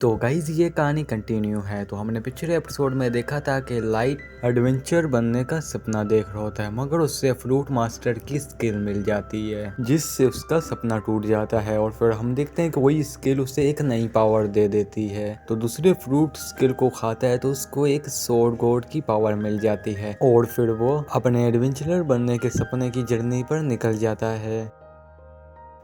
तो गाइज ये कहानी कंटिन्यू है। तो हमने पिछले एपिसोड में देखा था कि लाइट एडवेंचर बनने का सपना देख रहा होता है, मगर उससे फ्रूट मास्टर की स्किल मिल जाती है जिससे उसका सपना टूट जाता है। और फिर हम देखते हैं कि वही स्किल उसे एक नई पावर दे देती है। तो दूसरे फ्रूट स्किल को खाता है तो उसको एक सोर्ड गॉड की पावर मिल जाती है और फिर वो अपने एडवेंचरर बनने के सपने की जर्नी पर निकल जाता है।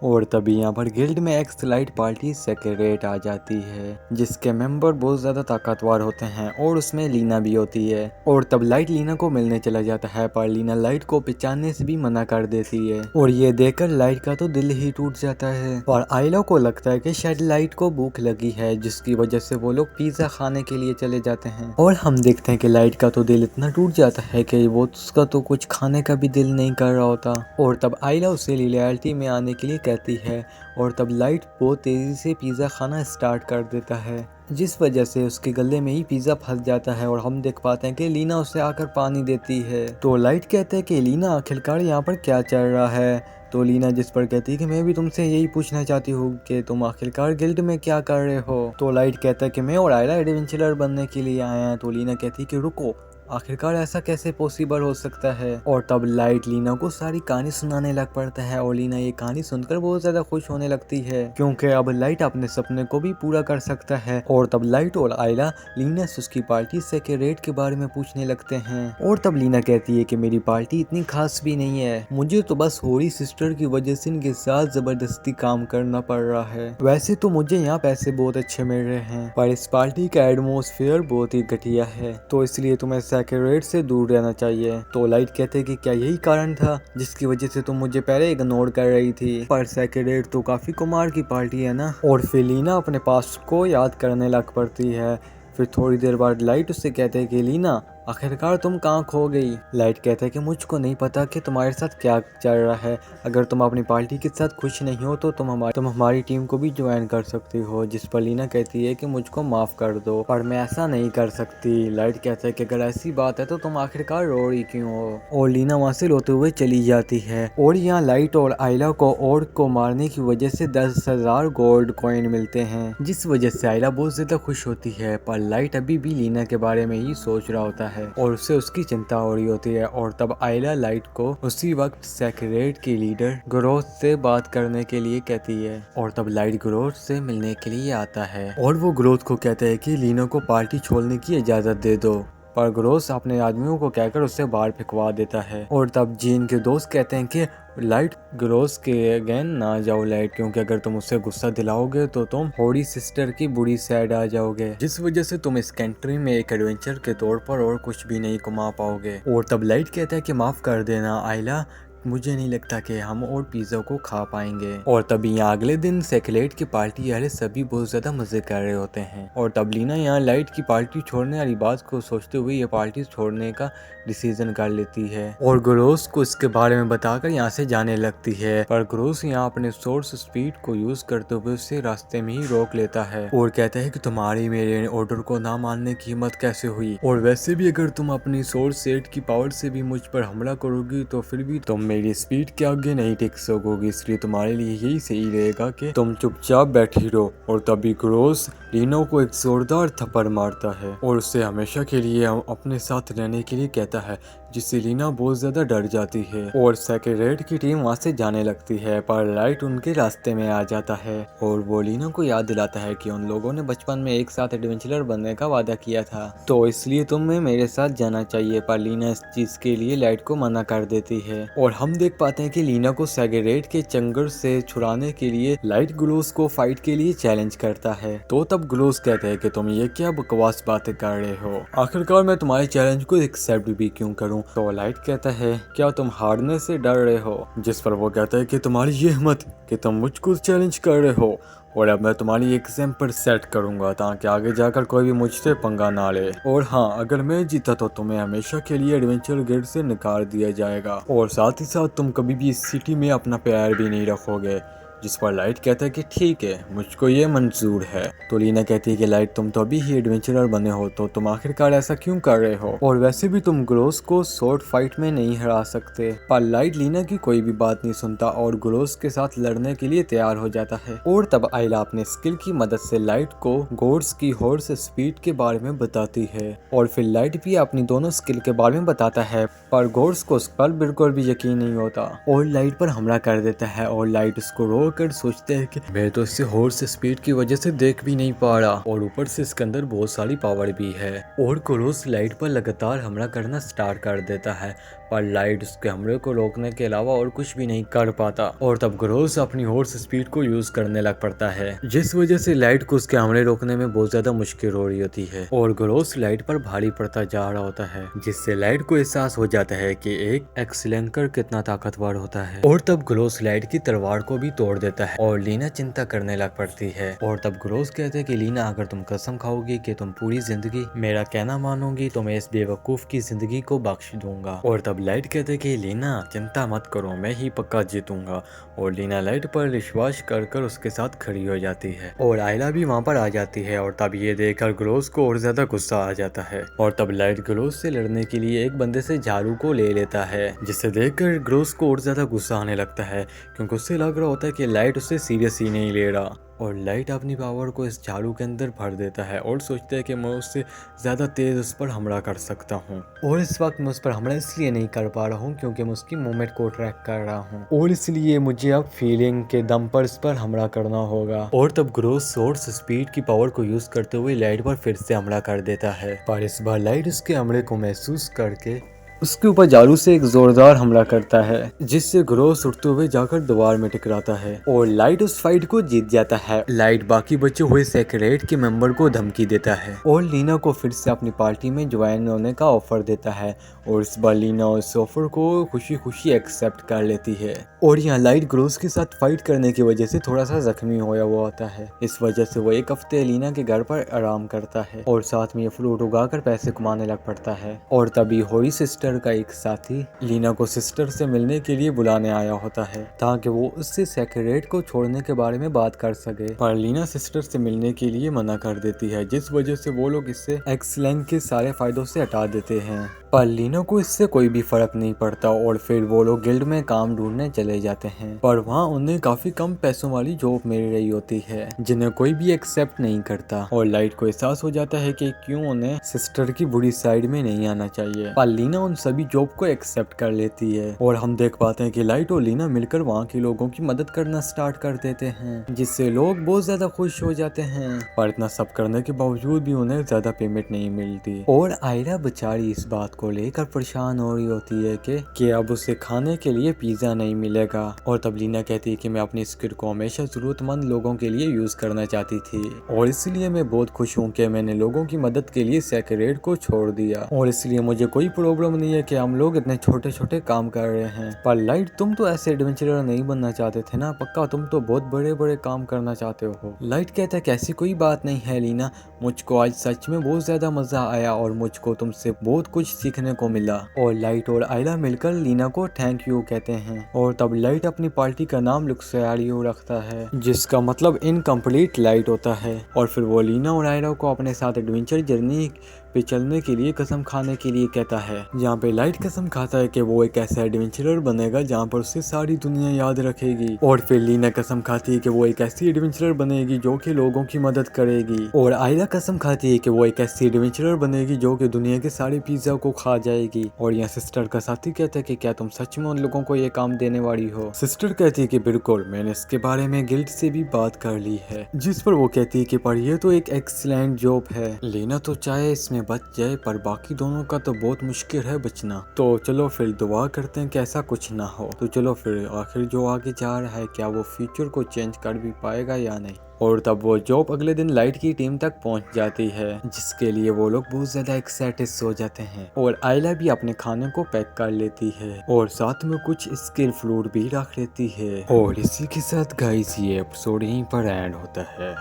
और तभी यहाँ पर गिल्ड में एक स्लाइट पार्टी सेक्रेट आ जाती है जिसके मेंबर बहुत ज्यादा ताकतवर होते हैं और उसमें लीना भी होती है। और तब लाइट लीना को मिलने चला जाता है, पर लीना लाइट को पहचानने से भी मना कर देती है और ये देखकर लाइट का तो दिल ही टूट जाता है। और आइला को लगता है कि शायद लाइट को भूख लगी है जिसकी वजह से वो लोग पिज्जा खाने के लिए चले जाते हैं। और हम देखते हैं कि लाइट का तो दिल इतना टूट जाता है कि वो उसका तो कुछ खाने का भी दिल नहीं कर रहा होता। और तब आइला उसे रियलिटी में आने के लिए कहती है और तब लाइट बहुत तेजी से पिज़्ज़ा खाना स्टार्ट कर देता है जिस वजह से उसके गले में ही पिज़्ज़ा फंस जाता है। और हम देख पाते हैं कि लीना उसे आकर पानी देती है। तो लाइट कहते हैं कि लीना आखिरकार यहाँ पर क्या चल रहा है। तो लीना जिस पर कहती है कि मैं भी तुमसे यही पूछना चाहती हूँ कि तुम आखिरकार गिल्ड में क्या कर रहे हो। तो लाइट कहता है कि मैं और आयला एडवेंचरर बनने के लिए आए हैं। तो लीना कहती है कि रुको, आखिरकार ऐसा कैसे पॉसिबल हो सकता है। और तब लाइट लीना को सारी कहानी सुनाने लग पड़ता है और लीना ये कहानी सुनकर बहुत ज्यादा खुश होने लगती है क्योंकि अब लाइट अपने सपने को भी पूरा कर सकता है। और तब लाइट और आयला लीना से उसकी पार्टी सेक्रेट के बारे में पूछने लगते हैं। और तब लीना कहती है कि मेरी पार्टी इतनी खास भी नहीं है, मुझे तो बस होरी सिस्टर की वजह से इनके साथ जबरदस्ती काम करना पड़ रहा है। वैसे तो मुझे यहाँ पैसे बहुत अच्छे मिल रहे हैं, पर इस पार्टी का एटमॉस्फेयर बहुत ही घटिया है, तो इसलिए तुम्हें सेक्रेट से दूर रहना चाहिए। तो लाइट कहते कि क्या यही कारण था जिसकी वजह से तुम मुझे पहले इग्नोर कर रही थी। पर सेक्रेट तो काफी कुमार की पार्टी है ना। और फिर लीना अपने पास्ट को याद करने लग पड़ती है। फिर थोड़ी देर बाद लाइट उससे कहते हैं कि लीना आखिरकार तुम कहाँ खो गई। लाइट कहता है कि मुझको नहीं पता कि तुम्हारे साथ क्या चल रहा है, अगर तुम अपनी पार्टी के साथ खुश नहीं हो तो तुम हमारी टीम को भी ज्वाइन कर सकती हो। जिस पर लीना कहती है कि मुझको माफ कर दो, पर मैं ऐसा नहीं कर सकती। लाइट कहता है कि अगर ऐसी बात है तो तुम आखिरकार रो रही क्यों हो। और लीना वहाँ से रोते हुए चली जाती है। और यहाँ लाइट और आयला को ऑर्क को मारने की वजह से 10,000 गोल्ड कॉइन मिलते हैं जिस वजह से आयला बहुत ज्यादा खुश होती है। पर लाइट अभी भी लीना के बारे में ही सोच रहा होता है और उससे उसकी चिंता हो रही होती है। और तब आयला लाइट को उसी वक्त सेक्रेट की लीडर ग्रोथ से बात करने के लिए कहती है। और तब लाइट ग्रोथ से मिलने के लिए आता है और वो ग्रोथ को कहता है कि लीना को पार्टी छोड़ने की इजाजत दे दो, पर ग्रोथ अपने आदमियों को कहकर उससे बाहर फेंकवा देता है। और तब जीन के दोस्त कहते हैं कि लाइट ग्रोस के अगेन ना जाओ लाइट, क्योंकि अगर तुम उससे गुस्सा दिलाओगे तो तुम होरी सिस्टर की बुरी साइड आ जाओगे जिस वजह से तुम इस कंट्री में एक एडवेंचर के तौर पर और कुछ भी नहीं कमा पाओगे। और तब लाइट कहता है कि माफ कर देना आयला, मुझे नहीं लगता कि हम और पिज्जा को खा पाएंगे। और तभी यहाँ अगले दिन सेक्रेट की पार्टी वाले सभी बहुत ज्यादा मजे कर रहे होते हैं। और तब लीना यहाँ लाइट की पार्टी छोड़ने वाली बात को सोचते हुए ये पार्टी छोड़ने का डिसीजन कर लेती है और ग्रोस को इसके बारे में बताकर यहाँ से जाने लगती है। पर ग्रोस यहाँ अपने सोर्स स्पीड को यूज करते हुए उसे रास्ते में ही रोक लेता है और कहता है कि तुम्हारी मेरे ऑर्डर को ना मानने की हिम्मत कैसे हुई, और वैसे भी अगर तुम अपनी सोर्स सेट की पावर से भी मुझ पर हमला करोगी तो फिर भी तुम मेरी स्पीड के आगे नहीं टिक सकोगी, इसलिए तुम्हारे लिए यही सही रहेगा कि तुम चुपचाप बैठी रहो। और तभी ग्रोस लीनो को एक जोरदार थप्पड़ मारता है और उससे हमेशा के लिए अपने साथ रहने के लिए कहता है, जिससे लीना बहुत ज्यादा डर जाती है और सेक्रेट की टीम वहाँ से जाने लगती है। पर लाइट उनके रास्ते में आ जाता है और वो लीना को याद दिलाता है कि उन लोगों ने बचपन में एक साथ एडवेंचरर बनने का वादा किया था, तो इसलिए तुम्हें मेरे साथ जाना चाहिए। पर लीना इस चीज के लिए लाइट को मना कर देती है और हम देख पाते हैं कि लीना को सेक्रेट के चंगर से छुड़ाने के लिए लाइट ग्लोस को फाइट के लिए चैलेंज करता है। तो तब ग्लोस कहते हैं कि तुम ये क्या बकवास बातें कर रहे हो, आखिरकार मैं तुम्हारे चैलेंज को एक्सेप्ट भी क्यों करूं। तो लाइट कहता है क्या तुम हारने से डर रहे हो, जिस पर वो कहता है कि तुम्हारी ये हिम्मत कि तुम मुझको चैलेंज कर रहे हो, और अब मैं तुम्हारी एग्जाम्पल सेट करूंगा ताकि आगे जाकर कोई भी मुझसे पंगा ना ले। और हाँ, अगर मैं जीता तो तुम्हें हमेशा के लिए एडवेंचर गिल्ड से निकाल दिया जाएगा और साथ ही साथ तुम कभी भी इस सिटी में अपना पैर भी नहीं रखोगे। जिस पर लाइट कहता है कि ठीक है, मुझको ये मंजूर है। तो लीना कहती है कि लाइट, तुम तो अभी ही एडवेंचरर बने हो, तो तुम आखिरकार ऐसा क्यों कर रहे हो, और वैसे भी तुम ग्रोस को शॉर्ट फाइट में नहीं हरा सकते। पर लाइट लीना की कोई भी बात नहीं सुनता और ग्रोस के साथ लड़ने के लिए तैयार हो जाता है। और तब आयला अपने स्किल की मदद से लाइट को गोड्स की हॉर्स स्पीड के बारे में बताती है, और फिर लाइट भी अपनी दोनों स्किल के बारे में बताता है। पर गोड्स को उस पर बिल्कुल भी यकीन नहीं होता और लाइट पर हमला कर देता है। और लाइट उसको रो कर सोचते है कि मैं तो इससे हॉर्स स्पीड की वजह से देख भी नहीं पा रहा, और ऊपर से इसके अंदर बहुत सारी पावर भी है। और क्रोस लाइट पर लगातार हमला करना स्टार्ट कर देता है, पर लाइट उसके हमले को रोकने के अलावा और कुछ भी नहीं कर पाता। और तब ग्रोस अपनी हॉर्स स्पीड को यूज करने लग पड़ता है, जिस वजह से लाइट को उसके हमले रोकने में बहुत ज्यादा मुश्किल हो रही होती है। और ग्रोस लाइट पर भारी पड़ता जा रहा होता है, जिससे लाइट को एहसास हो जाता है कि एक एक्सलेंकर कितना ताकतवर होता है। और तब ग्रोस लाइट की तलवार को भी तोड़ देता है और लीना चिंता करने लग पड़ती है। और तब ग्रोस कहते हैं कि लीना, अगर तुम कसम खाओगी कि तुम पूरी जिंदगी मेरा कहना मानोगी तो मैं इस बेवकूफ की जिंदगी को बख्श दूंगा। और तब लाइट कहते हैं कि लीना चिंता मत करो, मैं ही पक्का जीतूंगा। और लीना लाइट पर विश्वास कर उसके साथ खड़ी हो जाती है, और आयला भी वहाँ पर आ जाती है। और तब ये देखकर ग्रोस को और ज्यादा गुस्सा आ जाता है, और तब लाइट ग्रोस से लड़ने के लिए एक बंदे से झाड़ू को ले लेता है, जिसे देखकर ग्रोस को और ज्यादा गुस्सा आने लगता है, क्योंकि उससे लग रहा होता है कि लाइट उससे सीरियस ही नहीं ले रहा। और लाइट अपनी पावर को इस झाड़ू के अंदर भर देता है और सोचता है कि मैं उससे ज़्यादा तेज़ उस पर हमला कर सकता हूँ। और इस वक्त मैं उस पर हमला इसलिए नहीं कर पा रहा हूँ क्योंकि मैं उसकी मूवमेंट को ट्रैक कर रहा हूँ, और इसलिए मुझे अब फीलिंग के दम पर इस पर हमला करना होगा। और तब ग्रोस सोर्स स्पीड की पावर को यूज करते हुए लाइट पर फिर से हमला कर देता है, पर इस बार लाइट उसके हमले को महसूस करके उसके ऊपर झाड़ू से एक जोरदार हमला करता है, जिससे ग्रोस उठते हुए जाकर दीवार में टकराता है, और लाइट उस फाइट को जीत जाता है। लाइट बाकी बचे हुए सेक्रेट के मेंबर को धमकी देता है और लीना को फिर से अपनी पार्टी में ज्वाइन होने का ऑफर देता है, और इस बार लीना उस ऑफर को खुशी खुशी एक्सेप्ट कर लेती है। और यहाँ लाइट ग्रोस के साथ फाइट करने की वजह से थोड़ा सा जख्मी होया हुआ होता है, इस वजह से वो एक हफ्ते लीना के घर पर आराम करता है और साथ में ये फ्रूट उगाकर पैसे कमाने लग पड़ता है। और तभी होरी सिस्टर का एक साथी लीना को सिस्टर से मिलने के लिए बुलाने आया होता है, ताकि वो उससे सेक्रेट को छोड़ने के बारे में बात कर सके। पर लीना सिस्टर से मिलने के लिए मना कर देती है, जिस वजह से वो लोग इससे एक्सलैंग के सारे फायदों से हटा देते हैं। पर लीना को इससे कोई भी फर्क नहीं पड़ता, और फिर वो लोग गिल्ड में काम ढूंढने चले जाते हैं। पर वहाँ उन्हें काफी कम पैसों वाली जॉब मिल रही होती है, जिन्हें कोई भी एक्सेप्ट नहीं करता। और लाइट को एहसास हो जाता है कि क्यों उन्हें सिस्टर की बुरी साइड में नहीं आना चाहिए। पर लीना उन सभी जॉब को एक्सेप्ट कर लेती है, और हम देख पाते हैं कि लाइट और लीना मिलकर वहाँ के लोगों की मदद करना स्टार्ट कर देते हैं, जिससे लोग बहुत ज्यादा खुश हो जाते हैं। पर इतना सब करने के बावजूद भी उन्हें ज्यादा पेमेंट नहीं मिलती, और आयरा बेचारी इस बात को लेकर परेशान हो रही होती है कि अब उसे खाने के लिए पिज्जा नहीं मिलेगा। और तब लीना कहती है कि मैं अपनी स्किल को हमेशा जरूरतमंद लोगों के लिए यूज करना चाहती थी, और इसलिए मैं बहुत खुश हूँ कि मैंने लोगों की मदद के लिए सेक्रेट को छोड़ दिया, और इसलिए मुझे कोई प्रॉब्लम नहीं है कि हम लोग इतने छोटे छोटे काम कर रहे हैं। पर लाइट, तुम तो ऐसे एडवेंचरर नहीं बनना चाहते थे ना, पक्का तुम तो बहुत बड़े बड़े काम करना चाहते हो। लाइट कहता है कि ऐसी कोई बात नहीं है लीना, मुझको आज सच में बहुत ज्यादा मजा आया और मुझको तुमसे बहुत कुछ सीखने को मिला। और लाइट और आयला मिलकर लीना को थैंक यू कहते हैं, और तब लाइट अपनी पार्टी का नाम लुक्सयारियो रखता है, जिसका मतलब इनकम्प्लीट लाइट होता है। और फिर वो लीना और आयला को अपने साथ एडवेंचर जर्नी पे चलने के लिए कसम खाने के लिए कहता है, जहाँ पे लाइट कसम खाता है कि वो एक ऐसा एडवेंचरर बनेगा जहाँ पर उसे सारी दुनिया याद रखेगी। और फिर लीना कसम खाती है कि वो एक ऐसी एडवेंचरर बनेगी जो कि लोगों की मदद करेगी, और आयला कसम खाती है कि वो एक ऐसी एडवेंचरर बनेगी जो कि दुनिया के सारे पिज्जा को खा जाएगी। और यहाँ सिस्टर का साथी कहता है कि क्या तुम सच में उन लोगों को ये काम देने वाली हो। सिस्टर कहती है कि बिल्कुल, मैंने इसके बारे में गिल्ड से भी बात कर ली है, जिस पर वो कहती है कि पर ये तो एक एक्सीलेंट जॉब है, लीना तो चाहे इसमें बच जाए पर बाकी दोनों का तो बहुत मुश्किल है बचना। तो चलो फिर दुआ करते हैं कि ऐसा कुछ ना हो। तो चलो फिर आखिर जो आगे जा रहा है, क्या वो फ्यूचर को चेंज कर भी पाएगा या नहीं। और तब वो जॉब अगले दिन लाइट की टीम तक पहुंच जाती है, जिसके लिए वो लोग बहुत ज्यादा एक्साइटेड हो जाते हैं। और आयला भी अपने खाने को पैक कर लेती है और साथ में कुछ स्किल फ्रूट भी रख लेती है। और इसी के साथ गाइस ये एपिसोड यहीं पर एंड होता है।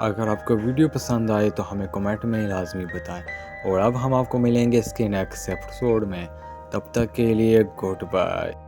अगर आपको वीडियो पसंद आए तो हमें कमेंट में लाजमी बताएं, और अब हम आपको मिलेंगे इसके नेक्स्ट एपिसोड में। तब तक के लिए गुड बाय।